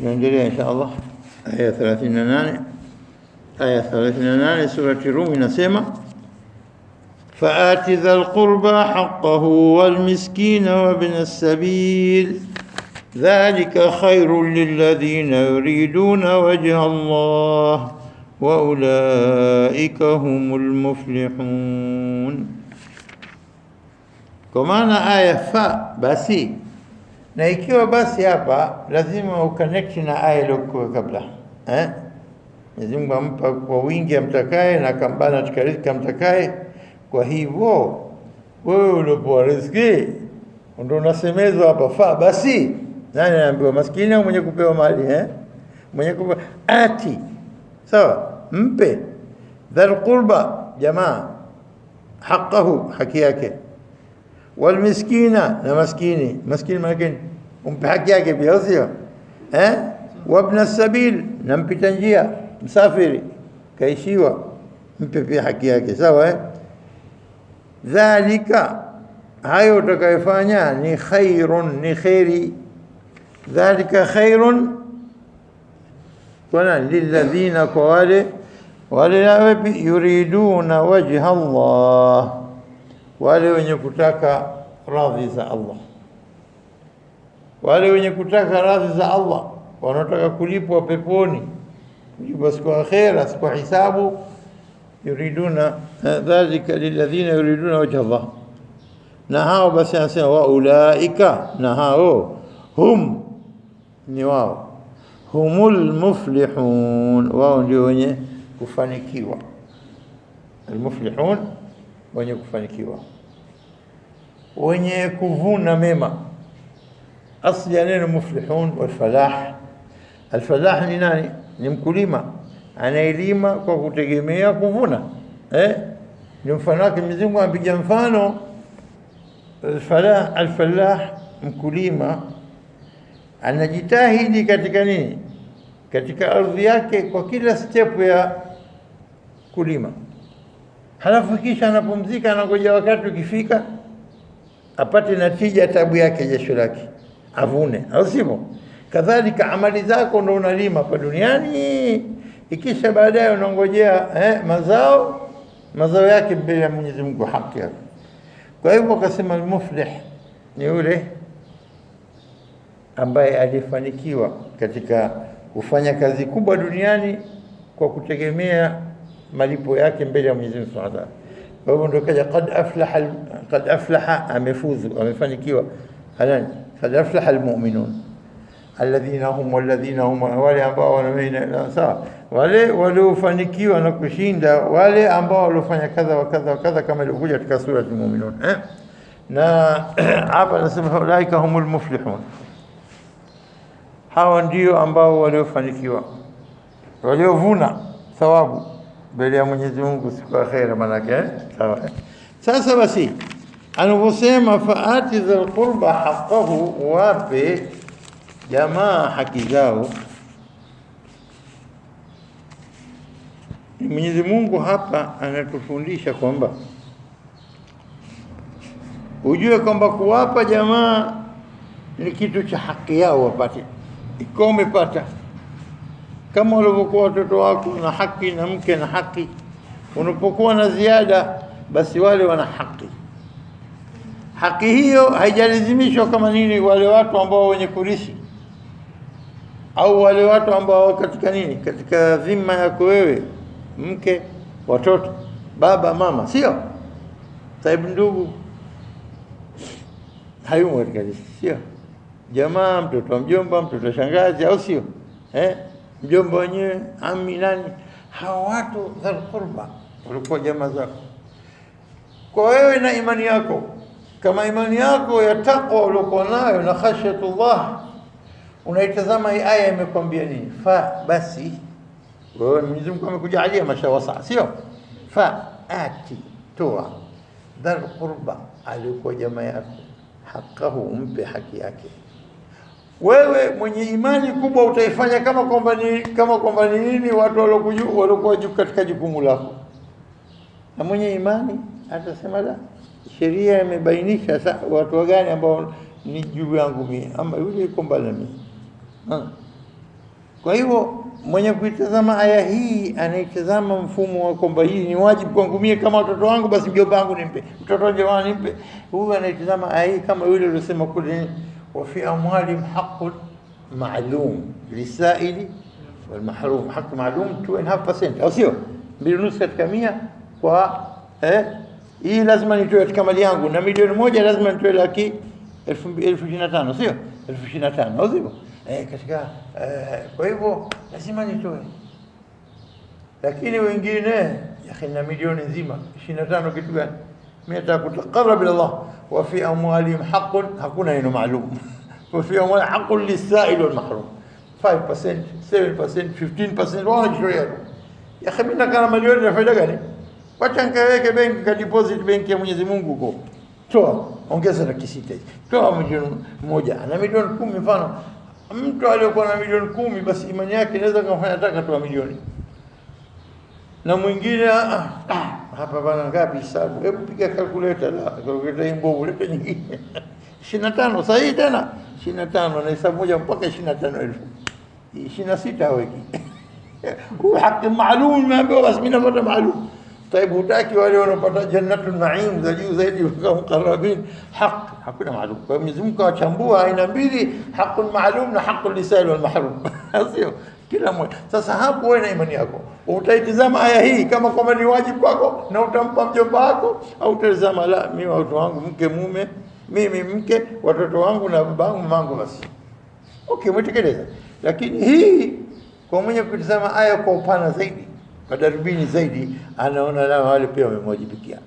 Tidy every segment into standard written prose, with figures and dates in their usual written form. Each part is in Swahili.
نendelea insha Allah aya 38 aya 38 surati Rum inasema فآت ذا القربى حقه والمسكين وابن السبيل ذلك خير للذين يريدون وجه الله وأولئك هم المفلحون. Kwa maana aya fa basi, na ikiwa basi hapa lazima uconnect na aya iliyokuwa kabla. Mwenyezi Mungu ampa kwa wingi amtakaye na akambana katika riziki amtakaye. Kwa hivyo wewe unapoa riziki ndio unasemezwa hapa fa basi. Nani anaambiwa? Maskini au mwenye kupewa mali? Mwenye kupewa ati sawa, mpe dhal qurba jamaa haqqahu, haki yake, wal miskina, na maskini. Maskini maana umpe haki yake pia, sio wabn as-sabil, na mpita njia, msafiri kaishiwa, mpe pia haki yake, sawa dhalika, hayo utakayofanya ni khairun, ni khairi. Dhalika khairun kuna lilladhina, kwa wale wapi, yuriduna wajha Allah, wale wenye kutaka radhi za Allah, wale wenye kutaka radhi za Allah, wanataka kulipwa peponi, kulipwa siku ya akhera, siku ya hisabu. Yuriduna dhalika lilladhina yuriduna wajha Allah, na hao basi anasema wa ulaika, na hao hum, ni wao, humul muflihun, wao ndio wenye kufanikiwa. Almuflihun, wenye kufanikiwa, wenye kuvuna mema. Asli ya neno muflihun wal falah. Alfalah ni nani? Ni mkulima anaelima kwa kutegemea kuvuna. Ni mfano wake Mwenyezi Mungu apiga mfano alfalah, mkulima anajitahidi katika nini? Katika ardhi yake kwa kila step ya kulima. Halafu kisha anapumzika, anangoja wakati ukifika apate natija tabu yake, jasho lake, avune, au sivyo? Kadhalika amali zako ndo unalima hapa duniani, ikisha baadaye unangojea mazao yake mbele ya Mwenyezi Mungu, haki yake. Kwa hivyo akasema al-muflih ni yule ambaye alifanikiwa katika kufanya kazi kubwa duniani kwa kutegemea malipo yake mbele ya Mwenyezi Mungu Subhanahu wa Ta'ala. Kwa hivyo ndio kaja qad aflaha, amefuzu, amefanikiwa. Halani qad aflaha almu'minun alladhina hum walladhina hum, wale ambao wanaamini, sawa, wale waliofanikiwa na kushinda, wale ambao walifanya kadha wa kadha wa kadha, kama ilivyokuja katika sura al-Mu'minun. Na hapa nasema ulaika humul muflihun, hawa ndio ambao waliofanikiwa, waliovuna thawabu mbele ya Mwenyezi Mungu siku ya akhera, manake sawa. Sasa basi anavyosema faati dhal qurba haqqahu, wape jamaa haki zao. Mwenyezi Mungu hapa anatufundisha kwamba ujue kwamba kuwapa jamaa ni kitu cha haki yao wapate. Iko umepata kama walivyokuwa watoto wako na haki, na mke na haki, unapokuwa na ziada basi wale wana haki. Haki hiyo haijalazimishwa kama nini wale watu ambao wenye kurithi, au wale watu ambao katika nini, katika dhima yako wewe, mke, watoto, baba, mama, sio taibu, ndugu hayumo katika listi, sio jamaa, mtoto wa mjomba, mtoto wa shangazi, au sio mjomba wenyewe, ami, nani, hawa watu dhal qurba walikuwa jamaa zako. Kwa wewe na imani yako, kama imani yako ya taqwa uliokuwa nayo na khashyatullah, unaitazama hii aya imekwambia nini? Fa basi wewe, Mwenyezi Mungu amekujalia mashawasa, sio fa ati, toa dhal qurba, alikuwa jamaa yako, haqqahu, umpe haki yake. Wewe mwenye imani kubwa utaifanya kama kwamba ni nini watu waliokuwa juu katika jukumu lako, na mwenye imani atasema la, sheria imebainisha watu gani ambao ni juu yangu mimi, ama yule yuko mbali na mimi. Kwa hivyo mwenye kuitazama aya hii anaitazama mfumo wa kwamba hii ni wajibu kwangu mimi kama watoto wangu, basi mjomba wangu nimpe, mtoto wangu jamaa nimpe. Huyu anaitazama aya hii kama yule aliyosema kule, wa fi amwalihim haqqun ma'lum lisaili wal mahrum. Haki maalum 2.5%, au sio? 2.5 katika 100 kwa hii lazima nitoe katika mali yangu, na milioni moja lazima nitoe laki 25,000, sio 25,000, au sio? Katika kwa hivyo lazima nitoe. Lakini wengine ya na milioni nzima 25 kitu gani? Mimi nataka kutaqarrab ila Allah. Wa fi amwalihim haqqun, hakuna neno maalum. Wa fi amwalihim haqqun lis-sa'il wal mahrum. 5%, 7%, 15% wanajitoa. Ya mimi nataka milioni na faida gani? Wacha nikaweke benki ka deposit benki ya Mwenyezi Mungu huko. Toa, ongeza laki 6. Toa milioni moja na milioni 10 mfano. Mtu aliyokuwa na milioni 10 basi imani yake inaweza kumfanya ataka toa milioni. Na mwingine hapa bana ngapi hesabu? Hebu piga calculator la calculator hii mbovu leta nyingine. 25 sahihi tena. 25 na hesabu moja mpaka 25,000. 26 haweki. Huu haki maalum naambiwa basi mimi napata maalum. طيب hutaki wale wanapata jannatul naim za juu zaidi kwa mukarrabin hakuna maalum. Kwa Mwenyezi Mungu achambua aina mbili, haqqun maalum na haqqul lisail wal mahrum. Sio kila mmoja. Sasa hapo wewe na imani yako utaitazama aya hii kama kwamba ni wajibu kwako na utampa mjomba wako, au utazama la mimi watoto wangu mke mume, mimi mke, watoto wangu na babangu mamangu basi. Okay, umetekeleza. Lakini hii kwa mwenye kutazama aya kwa upana zaidi, kwa darubini zaidi, anaona la wale pia wamemwajibikia.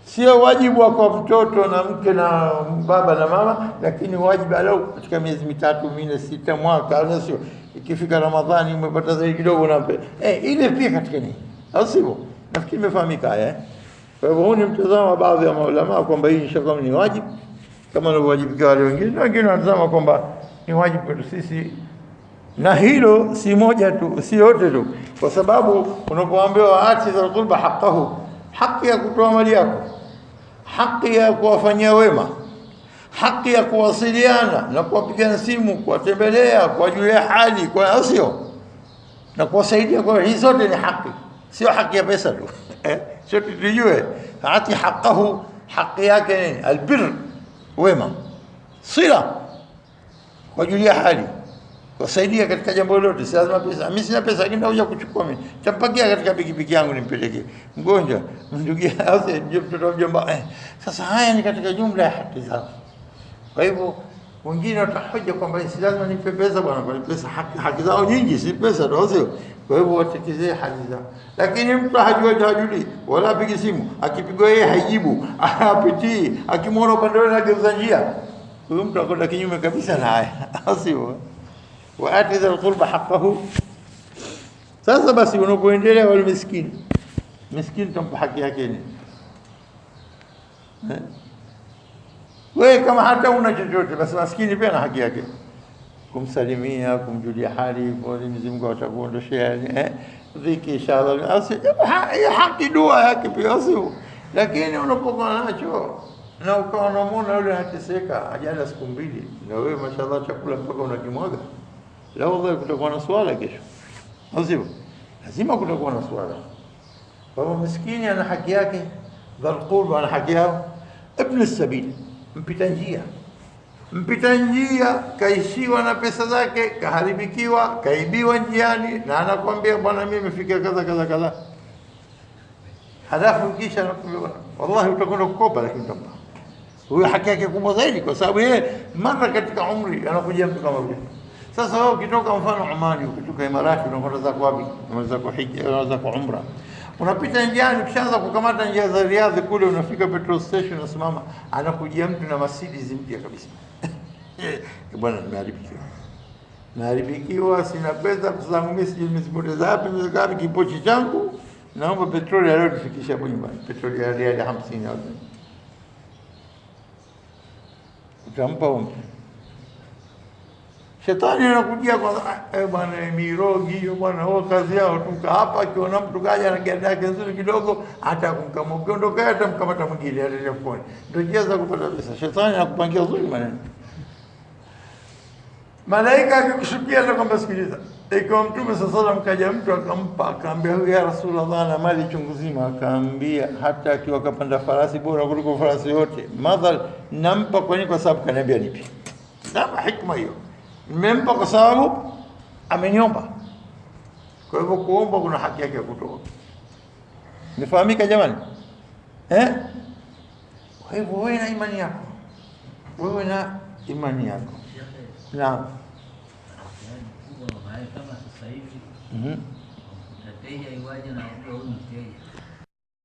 Sio wajibu kwa mtoto na mke na baba na mama, lakini wajibu alau katika miezi 3, 4, 6 mwaka, sio ikifika Ramadhani umepata zaidi kidogo na ile pia katika nini, au sivyo? Nafikiri imefahamika haya. Kwa hivyo huu ni mtazamo wa baadhi ya maulama kwamba hii inshallah ni wajibu kama wanavyowajibika wale wengine, na wengine wanatazama kwamba ni wajibu kwetu sisi. Na hilo si moja tu, si yote tu, kwa sababu unapoambiwa ati za qurba haqqahu, haki ya kutoa mali yako, haki ya kuwafanyia wema, haki ya kuwasiliana na kuwapigia simu, kuwatembelea, kuwajulia hali, kwa sio na kuwasaidia, kwa hizo zote ni haki, sio haki ya pesa tu. Sote tujue ati haqqahu, haki yake nini? Albir, wema, sila, kuwajulia hali, kusaidia katika jambo lolote. Si lazima pesa. Mimi sina pesa lakini nakuja kuchukua mimi. Tampakia katika pikipiki yangu nimpelekee. Mgonjwa, ndugu yake, mtoto mjomba. Sasa haya ni katika jumla ya haki zao. Kwa hivyo wengine watahoja kwamba si lazima nipe pesa bwana, kwa pesa haki zao nyingi, si pesa tu sio. Kwa hivyo watekelezee haki zao. Lakini mtu hajui wala apige simu, akipigwa yeye haijibu, hapitii, akimwona upande wake ageuza njia. Huyo mtu akwenda kinyume kabisa na haya. Sio? Waati za qurba haqqahu. Sasa basi unapoendelea wale miskini tampa haki yake ni wewe, kama hata una chochote basi maskini pia na haki yake, kumsalimia, kumjulia hali, kwa Mwenyezi Mungu atakuondoshea dhiki inshallah. Hiyo haki dua yake pia sio. Lakini unapokuwa nacho na ukawa unamuona yule hateseka ajala siku 2 na wewe mashallah chakula mpaka unakimwaga, la wallahi kutakuwa na swala kesho, sio? Lazima kutakuwa na swala. Kwa hivyo miskini ana haki yake, dhal qurba ana haki yao, ibn as-sabil, mpita njia kaishiwa na pesa zake, kaharibikiwa, kaibiwa njiani, na anakuambia bwana mimi nimefika kaza, halafu kisha anakuambia wallahi utakwenda kukopa, lakini utampa huyo haki yake kubwa zaidi, kwa sababu yeye mara katika umri anakuja mtu kama yule. Sasa wewe ukitoka mfano Omani, ukitoka Imarati, unakwenda zako wapi? Unaweza kwa hija, unaweza kwa umra, unapita njiani, ukishaanza kukamata njia za Riyadh kule, unafika petrol station, unasimama, anakujia mtu na Mercedes mpya kabisa. Bwana nimeharibikiwa, sina pesa, pesa zangu mimi sijui nimezipoteza wapi, nimezikapi kipochi changu, naomba petroli leo tufikishe hapo nyumbani, petroli ya Riyadh 50 au utampa umri. Shetani anakujia kwa bwana mirogi hiyo bwana, wao kazi yao tuka hapa, akiona mtu kaja na gari yake nzuri kidogo, hata kumkama ukiondoka hata mkamata mwingine hata telefoni, ndio njia za kupata pesa. Shetani anakupangia uzuri maneno. Malaika akikushukia na kwamba sikiliza, Ikawa Mtume sasa mkaja mtu akampa, akaambia ya Rasulullah, na mali chungu zima, akaambia hata akiwa kapanda farasi bora kuliko farasi yote, madhal nampa kwa sababu kaniambia nipi. Kama hikma hiyo, nimempa kwa sababu ameniomba. Kwa hivyo kuomba kuna haki yake ya kutoa. Nifahamika jamani? Kwa hivyo wewe na imani yako. Wewe na imani yako. Naam. Kama sasa hivi mteja iwaje na huyo mteja